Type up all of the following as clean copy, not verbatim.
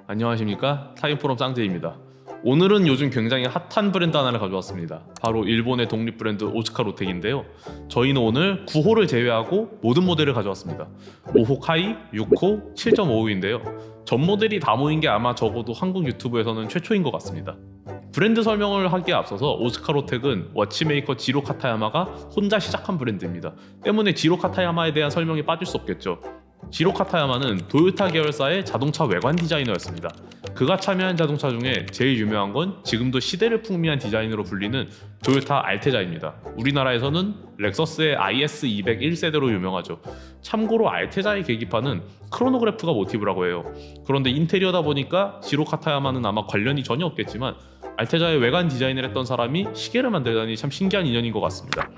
안녕하십니까, 타임포럼 짱제입니다. 오늘은 요즘 굉장히 핫한 브랜드 하나를 가져왔습니다. 바로 일본의 독립 브랜드 오츠카 로텍인데요. 저희는 오늘 9호를 제외하고 모든 모델을 가져왔습니다. 5호 카이, 6호, 7.55인데요. 전 모델이 다 모인 게 아마 적어도 한국 유튜브에서는 최초인 것 같습니다. 브랜드 설명을 하기에 앞서서 오츠카 로텍은 워치메이커 지로 카타야마가 혼자 시작한 브랜드입니다. 때문에 지로 카타야마에 대한 설명이 빠질 수 없겠죠. 지로 카타야마는 도요타 계열사의 자동차 외관 디자이너였습니다. 그가 참여한 자동차 중에 제일 유명한 건 지금도 시대를 풍미한 디자인으로 불리는 도요타 알테자입니다. 우리나라에서는 렉서스의 IS201세대로 유명하죠. 참고로 알테자의 계기판은 크로노그래프가 모티브라고 해요. 그런데 인테리어다 보니까 지로 카타야마는 아마 관련이 전혀 없겠지만 알테자의 외관 디자인을 했던 사람이 시계를 만들다니 참 신기한 인연인 것 같습니다.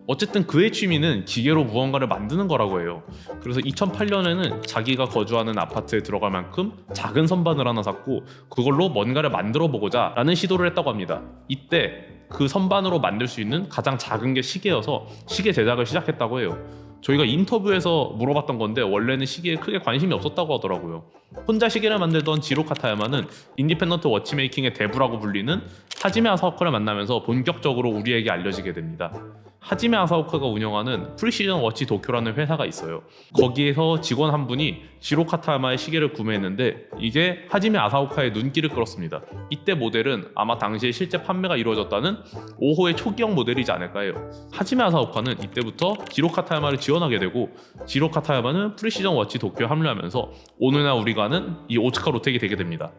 어쨌든 그의 취미는 기계로 무언가를 만드는 거라고 해요. 그래서 2008년에는 자기가 거주하는 아파트에 들어갈 만큼 작은 선반을 하나 샀고 그걸로 뭔가를 만들어 보고자 라는 시도를 했다고 합니다. 이때 그 선반으로 만들 수 있는 가장 작은 게 시계여서 시계 제작을 시작했다고 해요. 저희가 인터뷰에서 물어봤던 건데 원래는 시계에 크게 관심이 없었다고 하더라고요. 혼자 시계를 만들던 지로 카타야마는 인디펜던트 워치메이킹의 대부라고 불리는 하지메 아사오카를 만나면서 본격적으로 우리에게 알려지게 됩니다. 하지메 아사오카가 운영하는 프리시전 워치 도쿄라는 회사가 있어요. 거기에서 직원 한 분이 지로 카타야마의 시계를 구매했는데 이게 하지메 아사오카의 눈길을 끌었습니다. 이때 모델은 아마 당시에 실제 판매가 이루어졌다는 5호의 초기형 모델이지 않을까 해요. 하지메 아사오카는 이때부터 지로 카타야마를 지원하게 되고 지로 카타야마는 프리시전 워치 도쿄에 합류하면서 오늘날 우리가 아는 이 오츠카 로텍이 되게 됩니다.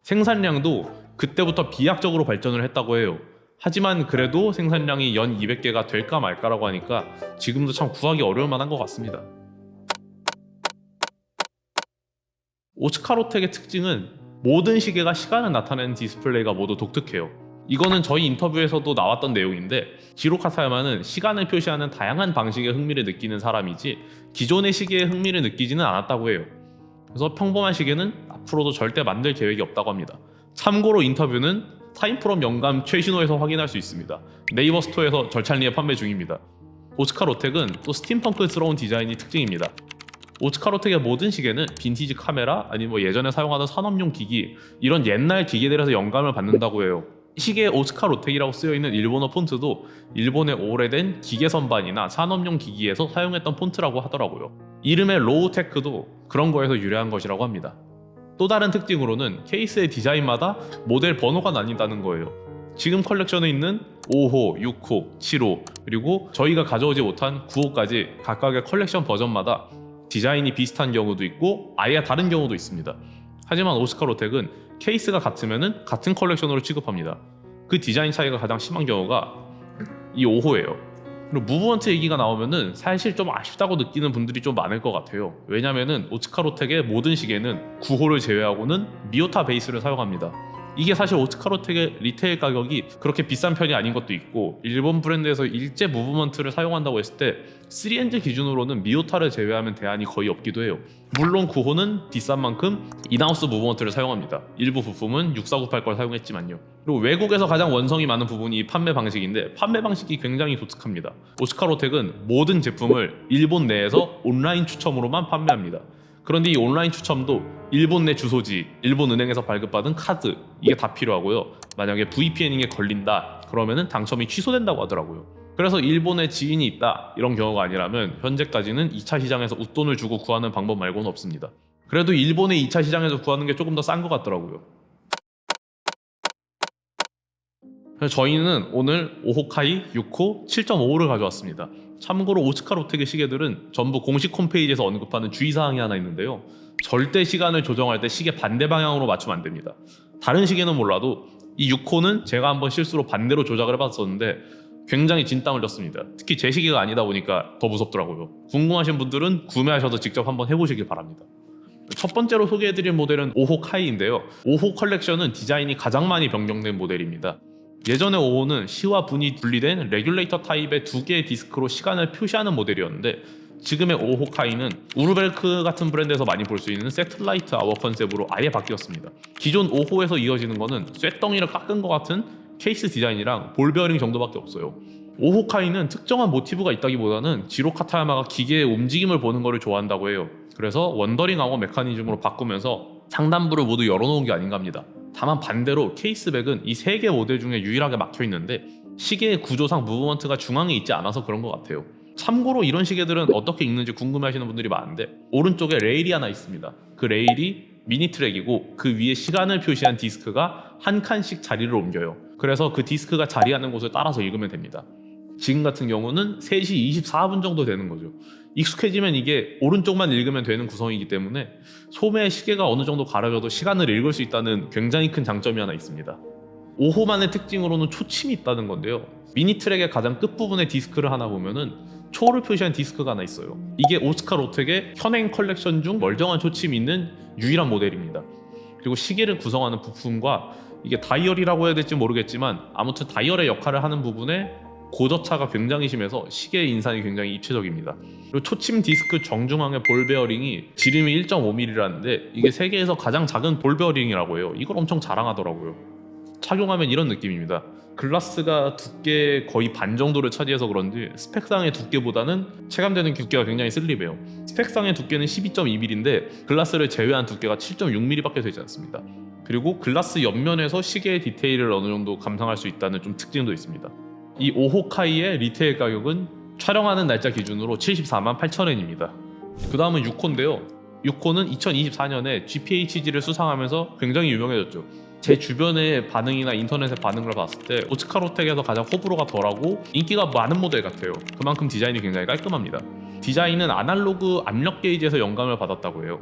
생산량도 그때부터 비약적으로 발전을 했다고 해요. 하지만 그래도 생산량이 연 200개가 될까 말까라고 하니까 지금도 참 구하기 어려울 만한 것 같습니다. 오츠카 로텍의 특징은 모든 시계가 시간을 나타내는 디스플레이가 모두 독특해요. 이거는 저희 인터뷰에서도 나왔던 내용인데 지로 카타야마는 시간을 표시하는 다양한 방식의 흥미를 느끼는 사람이지 기존의 시계에 흥미를 느끼지는 않았다고 해요. 그래서 평범한 시계는 앞으로도 절대 만들 계획이 없다고 합니다. 참고로 인터뷰는 타임프롬 영감 최신호에서 확인할 수 있습니다. 네이버 스토어에서 절찬리에 판매 중입니다. 오츠카 로텍은 또 스팀펑크스러운 디자인이 특징입니다. 오츠카 로텍의 모든 시계는 빈티지 카메라 아니면 예전에 사용하던 산업용 기기 이런 옛날 기계들에서 영감을 받는다고 해요. 시계에 오츠카 로텍이라고 쓰여있는 일본어 폰트도 일본의 오래된 기계 선반이나 산업용 기기에서 사용했던 폰트라고 하더라고요. 이름의 로우테크도 그런 거에서 유래한 것이라고 합니다. 또 다른 특징으로는 케이스의 디자인마다 모델 번호가 나뉜다는 거예요. 지금 컬렉션에 있는 5호, 6호, 7호 그리고 저희가 가져오지 못한 9호까지 각각의 컬렉션 버전마다 디자인이 비슷한 경우도 있고 아예 다른 경우도 있습니다. 하지만 오츠카 로텍은 케이스가 같으면 같은 컬렉션으로 취급합니다. 그 디자인 차이가 가장 심한 경우가 이 5호예요. 그리고 무브먼트 얘기가 나오면은 사실 좀 아쉽다고 느끼는 분들이 좀 많을 것 같아요. 왜냐면은 오츠카 로텍의 모든 시계는 9호를 제외하고는 미오타 베이스를 사용합니다. 이게 사실 오츠카 로텍의 리테일 가격이 그렇게 비싼 편이 아닌 것도 있고 일본 브랜드에서 일제 무브먼트를 사용한다고 했을 때 3엔즈 기준으로는 미오타를 제외하면 대안이 거의 없기도 해요. 물론 9호는 비싼 만큼 인하우스 무브먼트를 사용합니다. 일부 부품은 6498 걸 사용했지만요. 그리고 외국에서 가장 원성이 많은 부분이 이 판매 방식인데 판매 방식이 굉장히 독특합니다. 오츠카 로텍은 모든 제품을 일본 내에서 온라인 추첨으로만 판매합니다. 그런데 이 온라인 추첨도 일본 내 주소지, 일본 은행에서 발급받은 카드 이게 다 필요하고요. 만약에 VPN에 걸린다 그러면은 당첨이 취소된다고 하더라고요. 그래서 일본에 지인이 있다 이런 경우가 아니라면 현재까지는 2차 시장에서 웃돈을 주고 구하는 방법 말고는 없습니다. 그래도 일본의 2차 시장에서 구하는 게 조금 더 싼 것 같더라고요. 그래서 저희는 오늘 5호 카이, 6호, 7.55를 가져왔습니다. 참고로 오츠카 로텍의 시계들은 전부 공식 홈페이지에서 언급하는 주의사항이 하나 있는데요. 절대 시간을 조정할 때 시계 반대 방향으로 맞추면 안 됩니다. 다른 시계는 몰라도 이 6호는 제가 한번 실수로 반대로 조작을 해봤었는데 굉장히 진땀 흘렸습니다. 특히 제 시계가 아니다 보니까 더 무섭더라고요. 궁금하신 분들은 구매하셔서 직접 한번 해보시길 바랍니다. 첫 번째로 소개해드릴 모델은 5호 카이인데요. 5호 컬렉션은 디자인이 가장 많이 변경된 모델입니다. 예전에 5호는 시와 분이 분리된 레귤레이터 타입의 두 개의 디스크로 시간을 표시하는 모델이었는데 지금의 5호 카이는 우르벨크 같은 브랜드에서 많이 볼 수 있는 세틀라이트 아워 컨셉으로 아예 바뀌었습니다. 기존 5호에서 이어지는 거는 쇳덩이를 깎은 것 같은 케이스 디자인이랑 볼 베어링 정도밖에 없어요. 5호 카이는 특정한 모티브가 있다기보다는 지로 카타야마가 기계의 움직임을 보는 것을 좋아한다고 해요. 그래서 원더링 아워 메커니즘으로 바꾸면서 상단부를 모두 열어놓은 게 아닌가 합니다. 다만 반대로 케이스백은 이 3개 모델 중에 유일하게 막혀 있는데 시계의 구조상 무브먼트가 중앙에 있지 않아서 그런 것 같아요. 참고로 이런 시계들은 어떻게 읽는지 궁금해하시는 분들이 많은데 오른쪽에 레일이 하나 있습니다. 그 레일이 미니 트랙이고 그 위에 시간을 표시한 디스크가 한 칸씩 자리를 옮겨요. 그래서 그 디스크가 자리하는 곳을 따라서 읽으면 됩니다. 지금 같은 경우는 3시 24분 정도 되는 거죠. 익숙해지면 이게 오른쪽만 읽으면 되는 구성이기 때문에 소매 시계가 어느 정도 가려져도 시간을 읽을 수 있다는 굉장히 큰 장점이 하나 있습니다. 5호만의 특징으로는 초침이 있다는 건데요. 미니 트랙의 가장 끝부분에 디스크를 하나 보면은 초를 표시한 디스크가 하나 있어요. 이게 오스카 로텍의 현행 컬렉션 중 멀쩡한 초침이 있는 유일한 모델입니다. 그리고 시계를 구성하는 부품과 이게 다이얼이라고 해야 될지 모르겠지만 아무튼 다이얼의 역할을 하는 부분에 고저차가 굉장히 심해서 시계의 인상이 굉장히 입체적입니다. 그리고 초침 디스크 정중앙의 볼 베어링이 지름이 1.5mm라는데 이게 세계에서 가장 작은 볼 베어링이라고 해요. 이걸 엄청 자랑하더라고요. 착용하면 이런 느낌입니다. 글라스가 두께 거의 반 정도를 차지해서 그런지 스펙상의 두께보다는 체감되는 두께가 굉장히 슬립해요. 스펙상의 두께는 12.2mm인데 글라스를 제외한 두께가 7.6mm밖에 되지 않습니다. 그리고 글라스 옆면에서 시계의 디테일을 어느 정도 감상할 수 있다는 좀 특징도 있습니다. 이 5호 카이의 리테일 가격은 촬영하는 날짜 기준으로 748,000엔입니다. 그 다음은 6호인데요. 6호는 2024년에 GPHG를 수상하면서 굉장히 유명해졌죠. 제 주변의 반응이나 인터넷의 반응을 봤을 때 오스카 로텍에서 가장 호불호가 덜하고 인기가 많은 모델 같아요. 그만큼 디자인이 굉장히 깔끔합니다. 디자인은 아날로그 압력 게이지에서 영감을 받았다고 해요.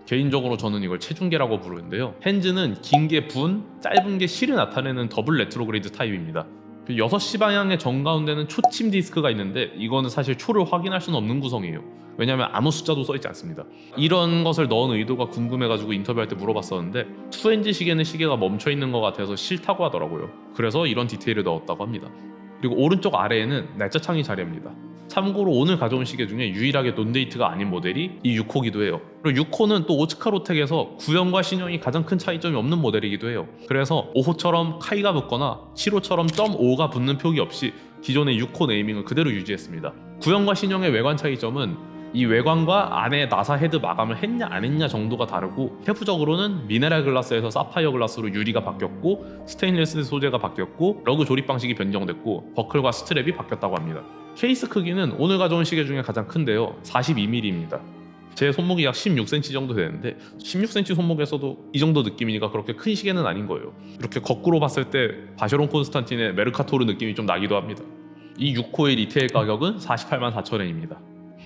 개인적으로 저는 이걸 체중계라고 부르는데요. 핸즈는 긴 게 분, 짧은 게 실을 나타내는 더블 레트로그레이드 타입입니다. 6시 방향의 정가운데는 초침 디스크가 있는데 이거는 사실 초를 확인할 수는 없는 구성이에요. 왜냐하면 아무 숫자도 써있지 않습니다. 이런 것을 넣은 의도가 궁금해가지고 인터뷰할 때 물어봤었는데 투엔지 시계는 시계가 멈춰있는 것 같아서 싫다고 하더라고요. 그래서 이런 디테일을 넣었다고 합니다. 그리고 오른쪽 아래에는 날짜창이 자리합니다. 참고로 오늘 가져온 시계 중에 유일하게 논데이트가 아닌 모델이 이 6호기도 해요. 그리고 6호는 또 오스카 로텍에서 구형과 신형이 가장 큰 차이점이 없는 모델이기도 해요. 그래서 5호처럼 카이가 붙거나 7호처럼 .5가 붙는 표기 없이 기존의 6호 네이밍을 그대로 유지했습니다. 구형과 신형의 외관 차이점은 이 외관과 안에 나사 헤드 마감을 했냐 안 했냐 정도가 다르고 세부적으로는 미네랄 글라스에서 사파이어 글라스로 유리가 바뀌었고 스테인리스 소재가 바뀌었고 러그 조립 방식이 변경됐고 버클과 스트랩이 바뀌었다고 합니다. 케이스 크기는 오늘 가져온 시계 중에 가장 큰데요. 42mm입니다. 제 손목이 약 16cm 정도 되는데 16cm 손목에서도 이 정도 느낌이니까 그렇게 큰 시계는 아닌 거예요. 이렇게 거꾸로 봤을 때 바쉐론 콘스탄틴의 메르카토르 느낌이 좀 나기도 합니다. 이 6호의 리테일 가격은 484,000엔입니다.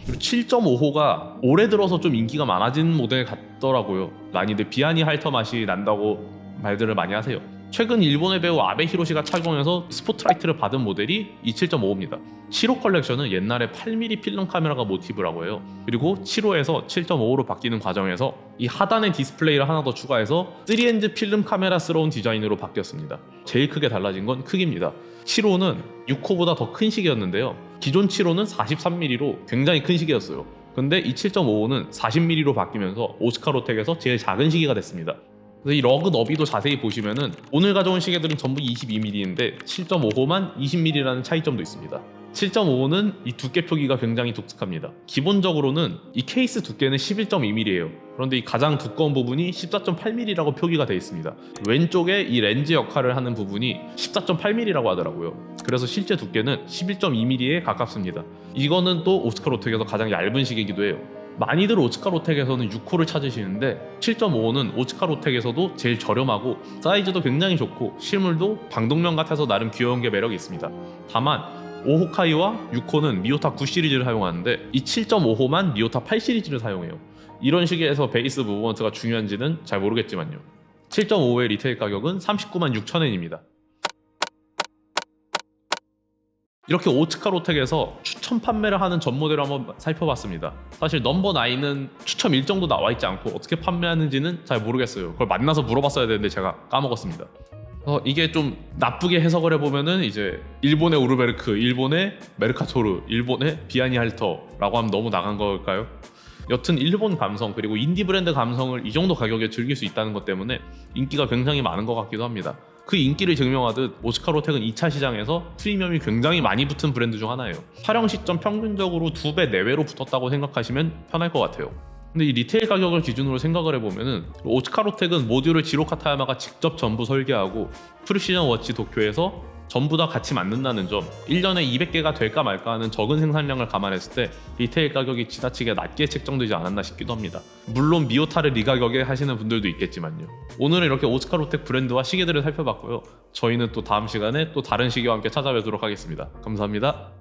그리고 7.5호가 올해 들어서 좀 인기가 많아진 모델 같더라고요. 많이들 비아니 할터 맛이 난다고 말들을 많이 하세요. 최근 일본의 배우 아베 히로시가 착용해서 스포트라이트를 받은 모델이 이 7.5호입니다. 7호 컬렉션은 옛날에 8mm 필름 카메라가 모티브라고 해요. 그리고 7호에서 7.5호로 바뀌는 과정에서 이 하단에 디스플레이를 하나 더 추가해서 3N 필름 카메라스러운 디자인으로 바뀌었습니다. 제일 크게 달라진 건 크기입니다. 7호는 6호보다 더 큰 시계였는데요. 기존 7호는 43mm로 굉장히 큰 시계였어요. 근데 이 7.5호는 40mm로 바뀌면서 오스카 로텍에서 제일 작은 시계가 됐습니다. 그래서 이 러그 너비도 자세히 보시면은 오늘 가져온 시계들은 전부 22mm인데 7.5호만 20mm라는 차이점도 있습니다. 7.5호는 이 두께 표기가 굉장히 독특합니다. 기본적으로는 이 케이스 두께는 11.2mm예요. 그런데 이 가장 두꺼운 부분이 14.8mm라고 표기가 되어 있습니다. 왼쪽에 이 렌즈 역할을 하는 부분이 14.8mm라고 하더라고요. 그래서 실제 두께는 11.2mm에 가깝습니다. 이거는 또 오스카 로텍에서 가장 얇은 시계이기도 해요. 많이들 오스카 로텍에서는 6호를 찾으시는데 7.5호는 오스카 로텍에서도 제일 저렴하고 사이즈도 굉장히 좋고 실물도 방독면 같아서 나름 귀여운 게 매력이 있습니다. 다만 5호 카이와 6호는 미오타 9 시리즈를 사용하는데 이 7.5호만 미오타 8 시리즈를 사용해요. 이런 시기에서 베이스 무브먼트가 중요한지는 잘 모르겠지만요. 7.5호의 리테일 가격은 396,000엔입니다. 이렇게 오스카 로텍에서 추천 판매를 하는 전 모델을 한번 살펴봤습니다. 사실 넘버 9은 추첨 일정도 나와 있지 않고 어떻게 판매하는지는 잘 모르겠어요. 그걸 만나서 물어봤어야 되는데 제가 까먹었습니다. 이게 좀 나쁘게 해석을 해보면은 이제 일본의 우르베르크, 일본의 메르카토르, 일본의 비아니 할터라고 하면 너무 나간 걸까요? 여튼 일본 감성 그리고 인디 브랜드 감성을 이 정도 가격에 즐길 수 있다는 것 때문에 인기가 굉장히 많은 것 같기도 합니다. 그 인기를 증명하듯 오스카 로텍은 2차 시장에서 프리미엄이 굉장히 많이 붙은 브랜드 중 하나예요. 촬영 시점 평균적으로 2배 내외로 붙었다고 생각하시면 편할 것 같아요. 근데 이 리테일 가격을 기준으로 생각을 해보면은 오스카로텍은 모듈을 지로카타야마가 직접 전부 설계하고 프리시전 워치 도쿄에서 전부 다 같이 만든다는 점, 1년에 200개가 될까 말까 하는 적은 생산량을 감안했을 때 리테일 가격이 지나치게 낮게 책정되지 않았나 싶기도 합니다. 물론 미오타를 이 가격에 하시는 분들도 있겠지만요. 오늘은 이렇게 오스카로텍 브랜드와 시계들을 살펴봤고요. 저희는 또 다음 시간에 또 다른 시계와 함께 찾아뵙도록 하겠습니다. 감사합니다.